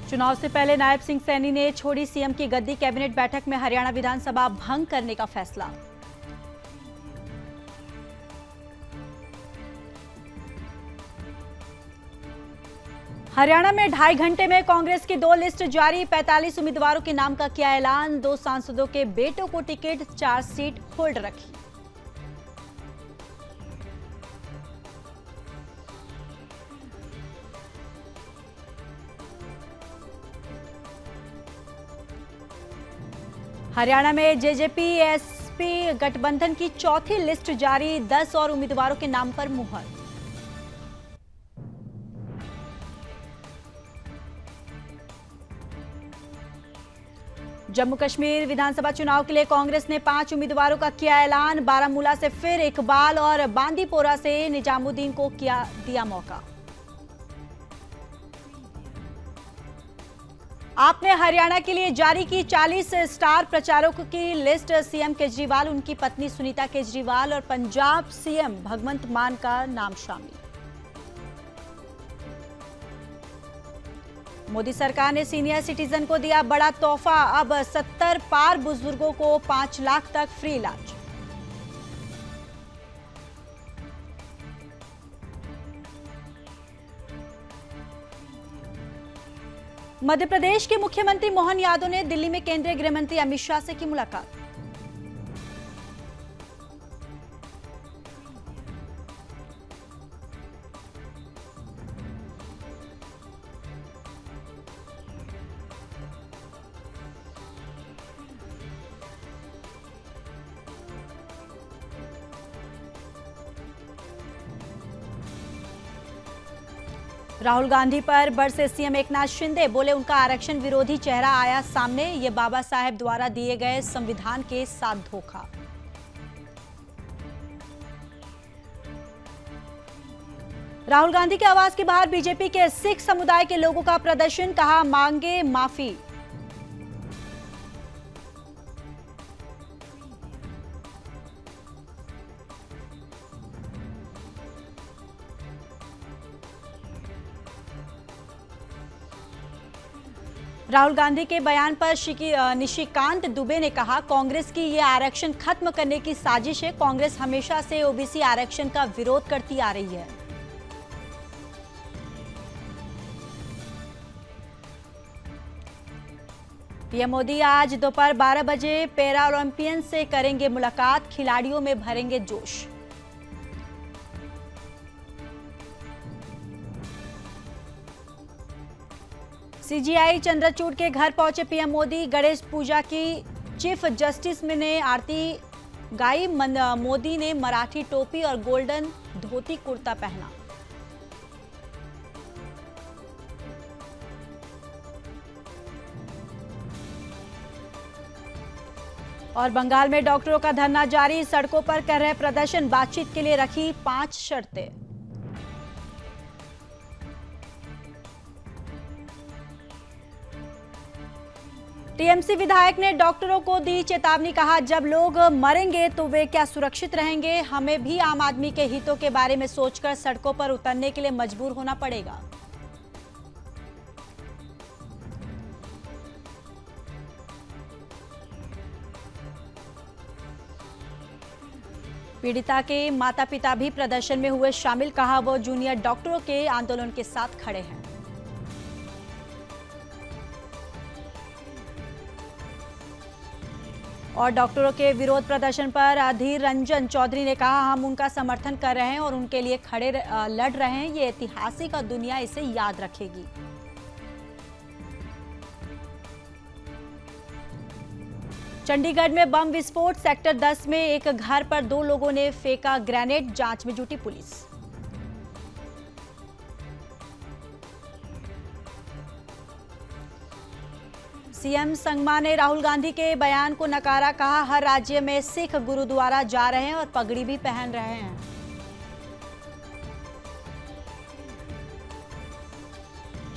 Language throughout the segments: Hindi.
चुनाव से पहले नायब सिंह सैनी ने छोड़ी सीएम की गद्दी। कैबिनेट बैठक में हरियाणा विधानसभा भंग करने का फैसला। हरियाणा में 2.5 घंटे में कांग्रेस की 2 लिस्ट जारी। 45 उम्मीदवारों के नाम का किया ऐलान। 2 सांसदों के बेटों को टिकट, 4 सीट होल्ड रखी। हरियाणा में जेजेपी एसपी गठबंधन की चौथी लिस्ट जारी। 10 और उम्मीदवारों के नाम पर मुहर। जम्मू कश्मीर विधानसभा चुनाव के लिए कांग्रेस ने 5 उम्मीदवारों का किया ऐलान। बारामूला से फिर इकबाल और बांदीपोरा से निजामुद्दीन को दिया मौका। आपने हरियाणा के लिए जारी की 40 स्टार प्रचारकों की लिस्ट। सीएम केजरीवाल, उनकी पत्नी सुनीता केजरीवाल और पंजाब सीएम भगवंत मान का नाम शामिल। मोदी सरकार ने सीनियर सिटीजन को दिया बड़ा तोहफा। अब 70 पार बुजुर्गों को 5 लाख तक फ्री इलाज। मध्य प्रदेश के मुख्यमंत्री मोहन यादव ने दिल्ली में केंद्रीय गृह मंत्री अमित शाह से की मुलाकात। राहुल गांधी पर बरसे सीएम एकनाथ शिंदे। बोले उनका आरक्षण विरोधी चेहरा आया सामने। ये बाबा साहेब द्वारा दिए गए संविधान के साथ धोखा। राहुल गांधी के आवास के बाहर बीजेपी के सिख समुदाय के लोगों का प्रदर्शन। कहा मांगे माफी। राहुल गांधी के बयान पर निशिकांत दुबे ने कहा कांग्रेस की ये आरक्षण खत्म करने की साजिश है। कांग्रेस हमेशा से ओबीसी आरक्षण का विरोध करती आ रही है। पीएम मोदी आज दोपहर 12 बजे पैरा ओलंपियन से करेंगे मुलाकात। खिलाड़ियों में भरेंगे जोश। सीजीआई चंद्रचूड़ के घर पहुंचे पीएम मोदी। गणेश पूजा की चीफ जस्टिस में ने आरती गाई। मोदी ने मराठी टोपी और गोल्डन धोती कुर्ता पहना। और बंगाल में डॉक्टरों का धरना जारी। सड़कों पर कर रहे प्रदर्शन। बातचीत के लिए रखी 5 शर्तें। टीएमसी विधायक ने डॉक्टरों को दी चेतावनी। कहा जब लोग मरेंगे तो वे क्या सुरक्षित रहेंगे। हमें भी आम आदमी के हितों के बारे में सोचकर सड़कों पर उतरने के लिए मजबूर होना पड़ेगा। पीड़िता के माता पिता भी प्रदर्शन में हुए शामिल। कहा वो जूनियर डॉक्टरों के आंदोलन के साथ खड़े हैं। और डॉक्टरों के विरोध प्रदर्शन पर अधीर रंजन चौधरी ने कहा हम उनका समर्थन कर रहे हैं और उनके लिए लड़ रहे हैं। ये ऐतिहासिक और दुनिया इसे याद रखेगी। चंडीगढ़ में बम विस्फोट। सेक्टर 10 में एक घर पर 2 लोगों ने फेंका ग्रेनेड। जांच में जुटी पुलिस। सीएम संगमा ने राहुल गांधी के बयान को नकारा। कहा हर राज्य में सिख गुरुद्वारा जा रहे हैं और पगड़ी भी पहन रहे हैं।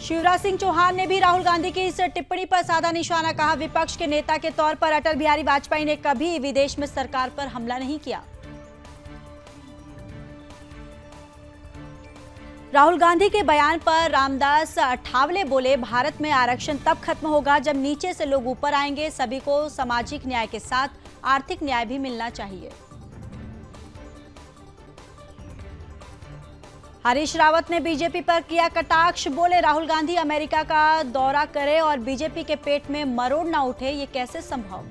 शिवराज सिंह चौहान ने भी राहुल गांधी की इस टिप्पणी पर साधा निशाना। कहा विपक्ष के नेता के तौर पर अटल बिहारी वाजपेयी ने कभी विदेश में सरकार पर हमला नहीं किया। राहुल गांधी के बयान पर रामदास अठावले बोले, भारत में आरक्षण तब खत्म होगा जब नीचे से लोग ऊपर आएंगे। सभी को सामाजिक न्याय के साथ आर्थिक न्याय भी मिलना चाहिए। हरीश रावत ने बीजेपी पर किया कटाक्ष, बोले राहुल गांधी अमेरिका का दौरा करे और बीजेपी के पेट में मरोड़ ना उठे, ये कैसे संभव।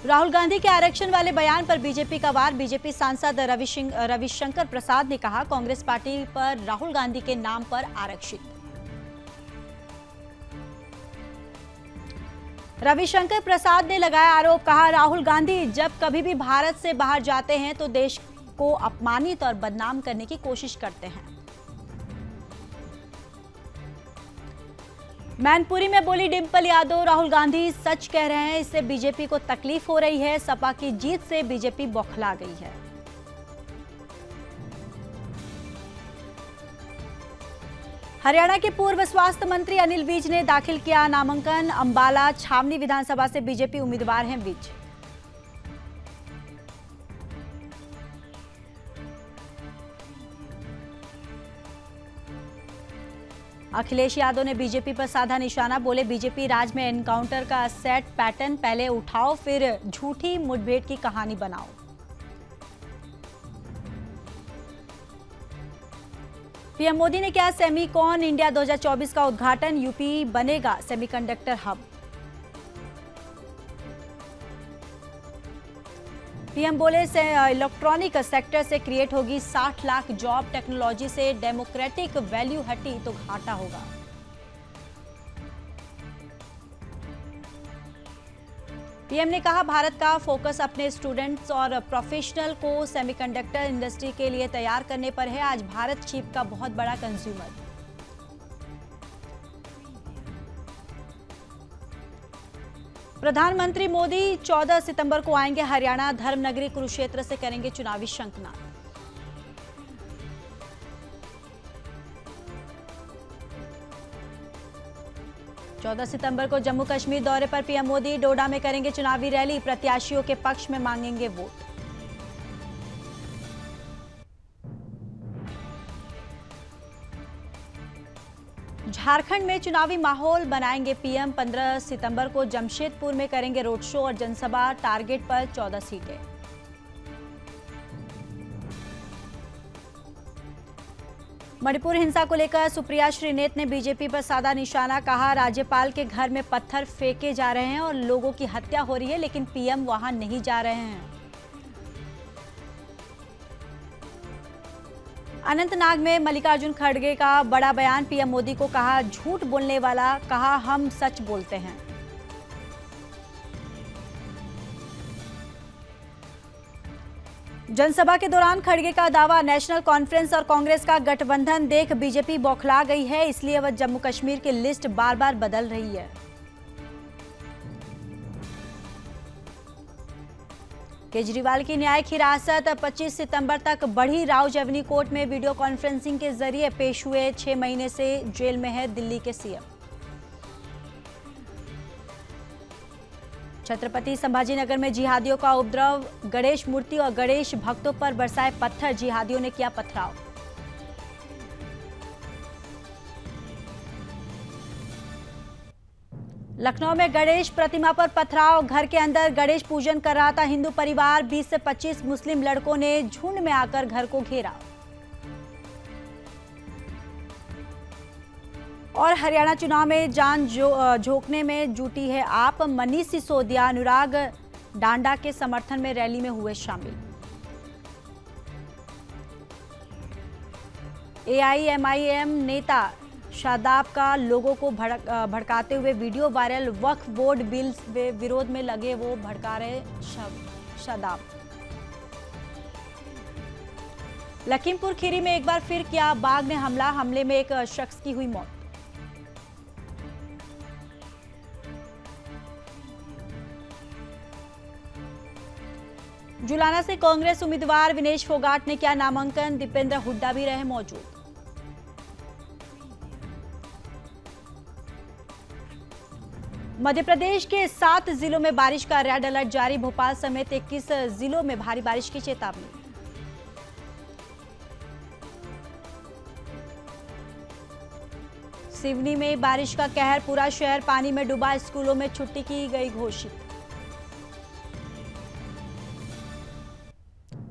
राहुल गांधी के आरक्षण वाले बयान पर बीजेपी का वार। बीजेपी सांसद रविशंकर प्रसाद ने कहा, कांग्रेस पार्टी पर राहुल गांधी के नाम पर आरक्षित। रविशंकर प्रसाद ने लगाया आरोप, कहा राहुल गांधी जब कभी भी भारत से बाहर जाते हैं तो देश को अपमानित और बदनाम करने की कोशिश करते हैं। मैनपुरी में बोली डिंपल यादव, राहुल गांधी सच कह रहे हैं, इससे बीजेपी को तकलीफ हो रही है। सपा की जीत से बीजेपी बौखला गई है। हरियाणा के पूर्व स्वास्थ्य मंत्री अनिल विज ने दाखिल किया नामांकन। अंबाला छावनी विधानसभा से बीजेपी उम्मीदवार हैं विज। अखिलेश यादव ने बीजेपी पर साधा निशाना, बोले बीजेपी राज में एनकाउंटर का सेट पैटर्न पहले उठाओ फिर झूठी मुठभेड़ की कहानी बनाओ। पीएम मोदी ने किया सेमीकॉन इंडिया 2024 का उद्घाटन, यूपी बनेगा सेमीकंडक्टर हब। पीएम बोले से इलेक्ट्रॉनिक सेक्टर से क्रिएट होगी 60 लाख जॉब, टेक्नोलॉजी से डेमोक्रेटिक वैल्यू हटी तो घाटा होगा। पीएम ने कहा, भारत का फोकस अपने स्टूडेंट्स और प्रोफेशनल को सेमीकंडक्टर इंडस्ट्री के लिए तैयार करने पर है। आज भारत चिप का बहुत बड़ा कंज्यूमर। प्रधानमंत्री मोदी 14 सितंबर को आएंगे हरियाणा, धर्मनगरी कुरुक्षेत्र से करेंगे चुनावी शंखनाद। चौदह सितंबर को जम्मू कश्मीर दौरे पर पीएम मोदी, डोडा में करेंगे चुनावी रैली, प्रत्याशियों के पक्ष में मांगेंगे वोट। झारखंड में चुनावी माहौल बनाएंगे पीएम, 15 सितंबर को जमशेदपुर में करेंगे रोड शो और जनसभा, टारगेट पर 14 सीटें। मणिपुर हिंसा को लेकर सुप्रिया श्रीनेत ने बीजेपी पर साधा निशाना, कहा राज्यपाल के घर में पत्थर फेंके जा रहे हैं और लोगों की हत्या हो रही है, लेकिन पीएम वहां नहीं जा रहे हैं। अनंतनाग में मल्लिकार्जुन खड़गे का बड़ा बयान, पीएम मोदी को कहा झूठ बोलने वाला, कहा हम सच बोलते हैं। जनसभा के दौरान खड़गे का दावा, नेशनल कॉन्फ्रेंस और कांग्रेस का गठबंधन देख बीजेपी बौखला गई है, इसलिए वह जम्मू कश्मीर की लिस्ट बार बार बदल रही है। केजरीवाल की न्यायिक हिरासत 25 सितंबर तक बढ़ी, राव जेवनी कोर्ट में वीडियो कॉन्फ्रेंसिंग के जरिए पेश हुए, 6 महीने से जेल में है दिल्ली के सीएम। छत्रपति संभाजीनगर में जिहादियों का उपद्रव, गणेश मूर्ति और गणेश भक्तों पर बरसाए पत्थर, जिहादियों ने किया पथराव। लखनऊ में गणेश प्रतिमा पर पथराव, घर के अंदर गणेश पूजन कर रहा था हिंदू परिवार, 20 से 25 मुस्लिम लड़कों ने झुंड में आकर घर को घेरा। और हरियाणा चुनाव में जान झोंकने में जुटी है आप, मनीष सिसोदिया अनुराग डांडा के समर्थन में रैली में हुए शामिल। एआईएमआईएम नेता शादाब का लोगों को भड़काते हुए वीडियो वायरल, वक्फ बोर्ड बिल विरोध में लगे वो भड़का रहे शादाब। लखीमपुर खीरी में एक बार फिर किया बाघ ने हमला, हमले में एक शख्स की हुई मौत। जुलाना से कांग्रेस उम्मीदवार विनेश फोगाट ने किया नामांकन, दीपेंद्र हुड्डा भी रहे मौजूद। मध्य प्रदेश के 7 जिलों में बारिश का रेड अलर्ट जारी। भोपाल समेत 21 जिलों में भारी बारिश की चेतावनी। सिवनी में बारिश का कहर, पूरा शहर पानी में डूबा। स्कूलों में छुट्टी की गई घोषित।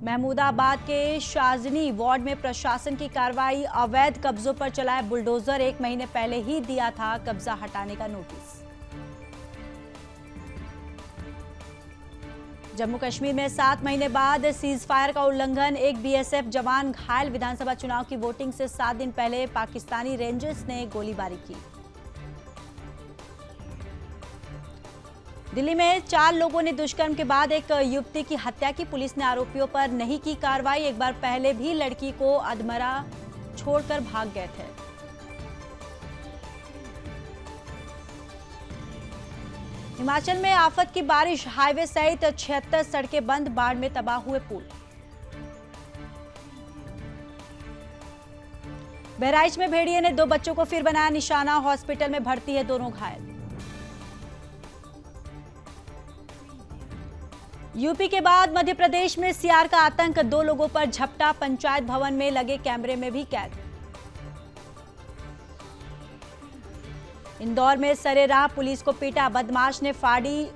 महमूदाबाद के शाजनी वार्ड में प्रशासन की कार्रवाई। अवैध कब्जों पर चलाया बुलडोजर। 1 महीने पहले ही दिया था कब्जा हटाने का नोटिस। जम्मू कश्मीर में 7 महीने बाद सीज फायर का उल्लंघन। एक बीएसएफ जवान घायल। विधानसभा चुनाव की वोटिंग से 7 दिन पहले पाकिस्तानी रेंजर्स ने गोलीबारी की। दिल्ली में 4 लोगों ने दुष्कर्म के बाद एक युवती की हत्या की। पुलिस ने आरोपियों पर नहीं की कार्रवाई। एक बार पहले भी लड़की को अधमरा छोड़कर भाग गए थे। हिमाचल में आफत की बारिश। हाईवे सहित 76 सड़कें बंद। बाढ़ में तबाह हुए पुल। बहराइच में भेड़िए ने 2 बच्चों को फिर बनाया निशाना। हॉस्पिटल में भर्ती है दोनों घायल। यूपी के बाद मध्य प्रदेश में सीआर का आतंक। 2 लोगों पर झपटा। पंचायत भवन में लगे कैमरे में भी कैद। इंदौर में सरेराह पुलिस को पीटा। बदमाश ने फाड़ी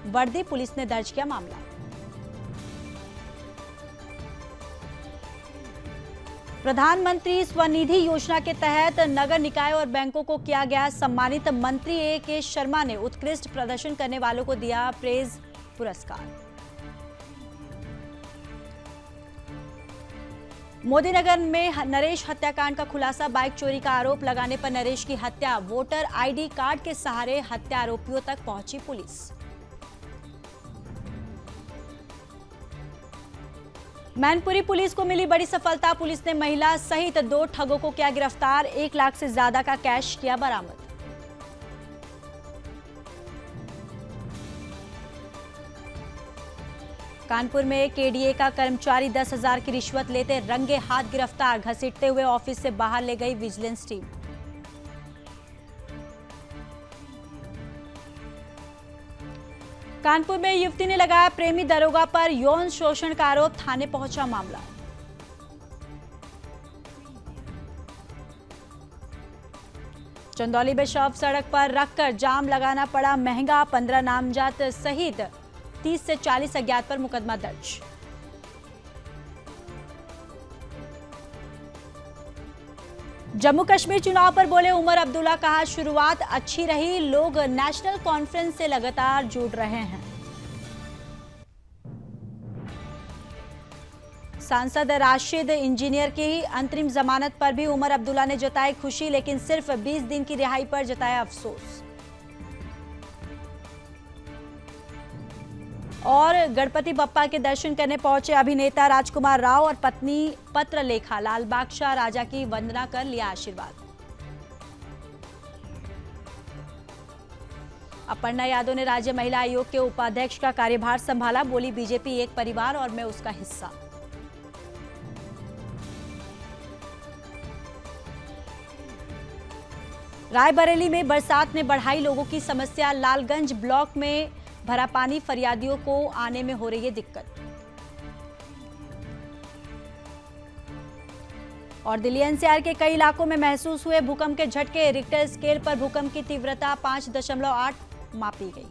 वर्दी। पुलिस ने दर्ज किया मामला। प्रधानमंत्री स्वनिधि योजना के तहत नगर निकाय और बैंकों को किया गया सम्मानित। मंत्री ए.के. शर्मा ने उत्कृष्ट प्रदर्शन करने वालों को दिया प्रेज पुरस्कार। मोदीनगर में नरेश हत्याकांड का खुलासा। बाइक चोरी का आरोप लगाने पर नरेश की हत्या। वोटर आईडी कार्ड के सहारे हत्या आरोपियों तक पहुंची पुलिस। मैनपुरी पुलिस को मिली बड़ी सफलता। पुलिस ने महिला सहित 2 ठगों को किया गिरफ्तार। 1 लाख से ज्यादा का कैश किया बरामद। कानपुर में केडीए का कर्मचारी 10,000 की रिश्वत लेते रंगे हाथ गिरफ्तार। घसीटते हुए ऑफिस से बाहर ले गई विजिलेंस टीम। कानपुर में युवती ने लगाया प्रेमी दरोगा पर यौन शोषण का आरोप। थाने पहुंचा मामला। चंदौली में शव सड़क पर रखकर जाम लगाना पड़ा महंगा। 15 नामजद सहित 30 से 40 अज्ञात पर मुकदमा दर्ज। जम्मू कश्मीर चुनाव पर बोले उमर अब्दुल्ला। कहा शुरुआत अच्छी रही। लोग नेशनल कॉन्फ्रेंस से लगातार जुड़ रहे हैं। सांसद राशिद इंजीनियर की अंतरिम जमानत पर भी उमर अब्दुल्ला ने जताई खुशी, लेकिन सिर्फ 20 दिन की रिहाई पर जताया अफसोस। और गणपति बप्पा के दर्शन करने पहुंचे अभिनेता राजकुमार राव और पत्नी पत्रलेखा। लाल बादशाह राजा की वंदना कर लिया आशीर्वाद। अपर्णा यादव ने राज्य महिला आयोग के उपाध्यक्ष का कार्यभार संभाला। बोली बीजेपी एक परिवार और मैं उसका हिस्सा। रायबरेली में बरसात ने बढ़ाई लोगों की समस्या। लालगंज ब्लॉक में भरा पानी। फरियादियों को आने में हो रही है दिक्कत। और दिल्ली एनसीआर के कई इलाकों में महसूस हुए भूकंप के झटके। रिक्टर स्केल पर भूकंप की तीव्रता 5.8 मापी गई।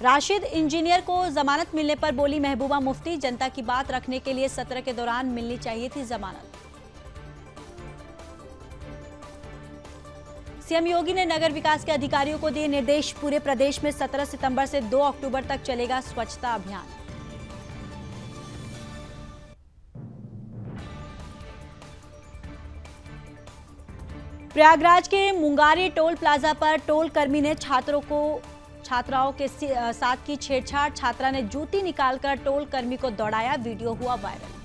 राशिद इंजीनियर को जमानत मिलने पर बोली महबूबा मुफ्ती। जनता की बात रखने के लिए सत्र के दौरान मिलनी चाहिए थी जमानत। सीएम योगी ने नगर विकास के अधिकारियों को दिए निर्देश। पूरे प्रदेश में 17 सितंबर से 2 अक्टूबर तक चलेगा स्वच्छता अभियान। प्रयागराज के मुंगारी टोल प्लाजा पर टोल कर्मी ने छात्राओं के साथ की छेड़छाड़। छात्रा ने जूती निकालकर टोल कर्मी को दौड़ाया। वीडियो हुआ वायरल।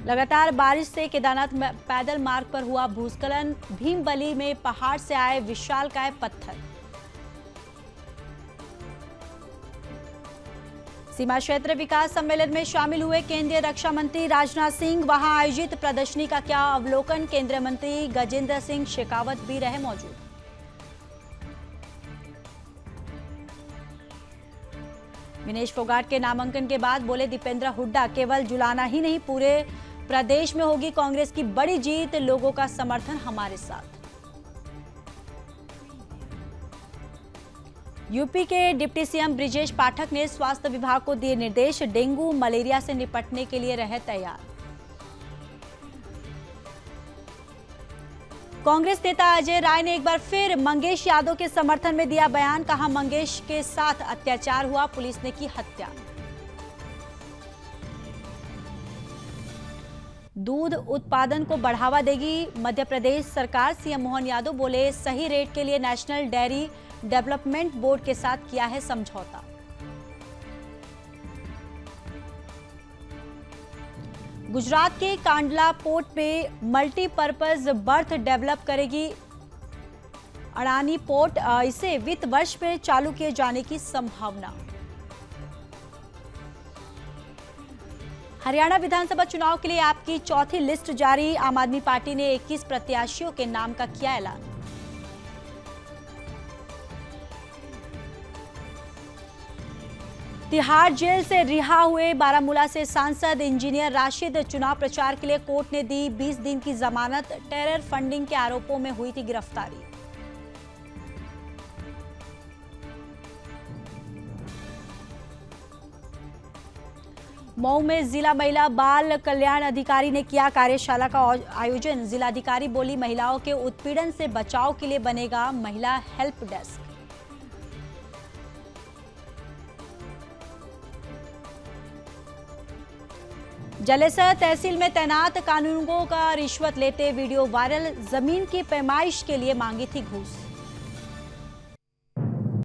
लगातार बारिश से केदारनाथ पैदल मार्ग पर हुआ भूस्खलन। भीमबली में पहाड़ से आए विशालकाय पत्थर। सीमा क्षेत्र विकास सम्मेलन में शामिल हुए केंद्रीय रक्षा मंत्री राजनाथ सिंह। वहां आयोजित प्रदर्शनी का किया अवलोकन। केंद्रीय मंत्री गजेंद्र सिंह शेखावत भी रहे मौजूद। विनेश फोगाट के नामांकन के बाद बोले दीपेंद्र हुड्डा, केवल जुलाना ही नहीं, पूरे प्रदेश में होगी कांग्रेस की बड़ी जीत, लोगों का समर्थन हमारे साथ। यूपी के डिप्टी सीएम ब्रिजेश पाठक ने स्वास्थ्य विभाग को दिए निर्देश, डेंगू मलेरिया से निपटने के लिए रहे तैयार। कांग्रेस नेता अजय राय ने एक बार फिर मंगेश यादव के समर्थन में दिया बयान। कहा, मंगेश के साथ अत्याचार हुआ, पुलिस ने की हत्या। दूध उत्पादन को बढ़ावा देगी मध्य प्रदेश सरकार। सीएम मोहन यादव बोले, सही रेट के लिए नेशनल डेयरी डेवलपमेंट बोर्ड के साथ किया है समझौता। गुजरात के कांडला पोर्ट पे मल्टीपर्पज बर्थ डेवलप करेगी अडानी पोर्ट। इसे वित्त वर्ष में चालू किए जाने की संभावना। हरियाणा विधानसभा चुनाव के लिए आपकी चौथी लिस्ट जारी। आम आदमी पार्टी ने 21 प्रत्याशियों के नाम का किया ऐलान। तिहाड़ जेल से रिहा हुए बारामूला से सांसद इंजीनियर राशिद, चुनाव प्रचार के लिए कोर्ट ने दी 20 दिन की जमानत। टेरर फंडिंग के आरोपों में हुई थी गिरफ्तारी। मऊ में जिला महिला बाल कल्याण अधिकारी ने किया कार्यशाला का आयोजन। जिलाधिकारी बोली, महिलाओं के उत्पीड़न से बचाव के लिए बनेगा महिला हेल्प डेस्क। जलेसर तहसील में तैनात कानूनगो का रिश्वत लेते वीडियो वायरल। जमीन की पैमाइश के लिए मांगी थी घूस।